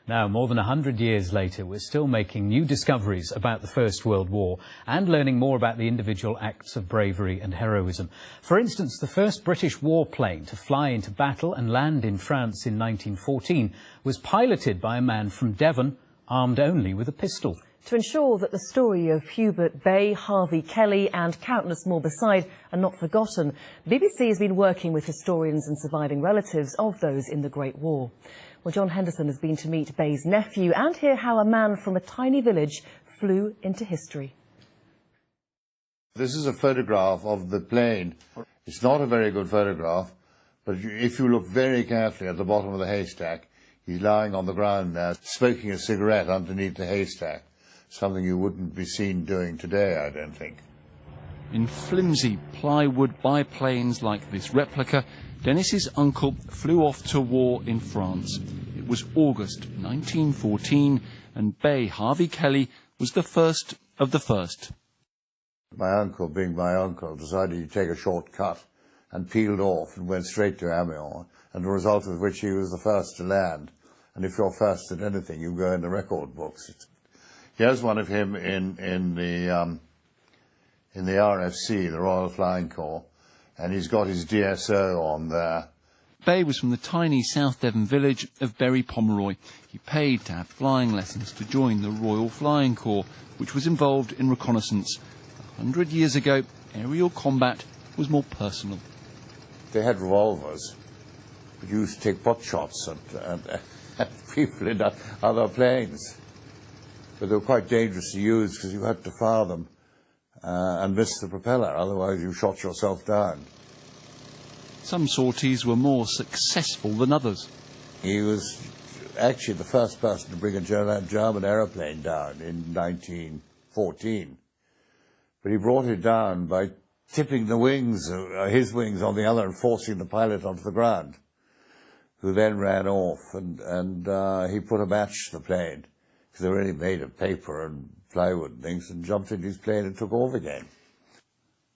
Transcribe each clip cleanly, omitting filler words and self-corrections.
Now, more than 100 years later, we're still making new discoveries about the First World War and learning more about the individual acts of bravery and heroism. For instance, the first British warplane to fly into battle and land in France in 1914 was piloted by a man from Devon, armed only with a pistol. To ensure that the story of Hubert Bay Harvey-Kelly and countless more beside are not forgotten, the BBC has been working with historians and surviving relatives of those in the Great War. Well, John Henderson has been to meet Bay's nephew and hear how a man from a tiny village flew into history. This is a photograph of the plane. It's not a very good photograph, but if you look very carefully at the bottom of the haystack, he's lying on the ground there, smoking a cigarette underneath the haystack. Something you wouldn't be seen doing today, I don't think. In flimsy plywood biplanes like this replica, Denis's uncle flew off to war in France. It was August 1914, and Bay Harvey-Kelly was the first of the first. My uncle, being my uncle, decided to take a short cut and peeled off and went straight to Amiens, and the result of which he was the first to land. And if you're first at anything, you go in the record books. Here's one of him in the RFC, the Royal Flying Corps, and he's got his DSO on there. Bay was from the tiny South Devon village of Berry Pomeroy. He paid to have flying lessons to join the Royal Flying Corps, which was involved in reconnaissance. 100 years ago, aerial combat was more personal. They had revolvers, but you used to take pot shots at people in other planes. But they were quite dangerous to use because you had to fire them and miss the propeller, otherwise you shot yourself down. Some sorties were more successful than others. He was actually the first person to bring a German aeroplane down in 1914. But he brought it down by tipping the wings, his wings on the other, and forcing the pilot onto the ground, who then ran off, and he put a match to the plane, because they were only made of paper and plywood and things, and jumped into his plane and took off again.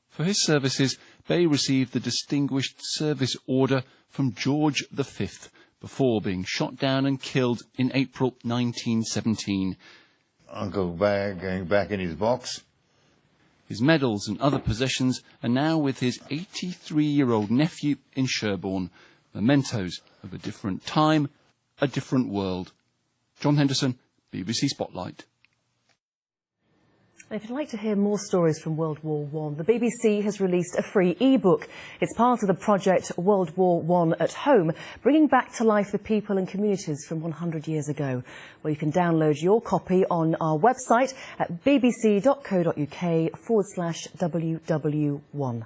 For his services, Bay received the Distinguished Service Order from George V before being shot down and killed in April 1917. Uncle Bay going back in his box. His medals and other possessions are now with his 83-year-old nephew in Sherborne, mementos of a different time, a different world. John Henderson, BBC Spotlight. If you'd like to hear more stories from World War I, the BBC has released a free e-book. It's part of the project World War I at Home, bringing back to life the people and communities from 100 years ago. Well, you can download your copy on our website at bbc.co.uk/WW1.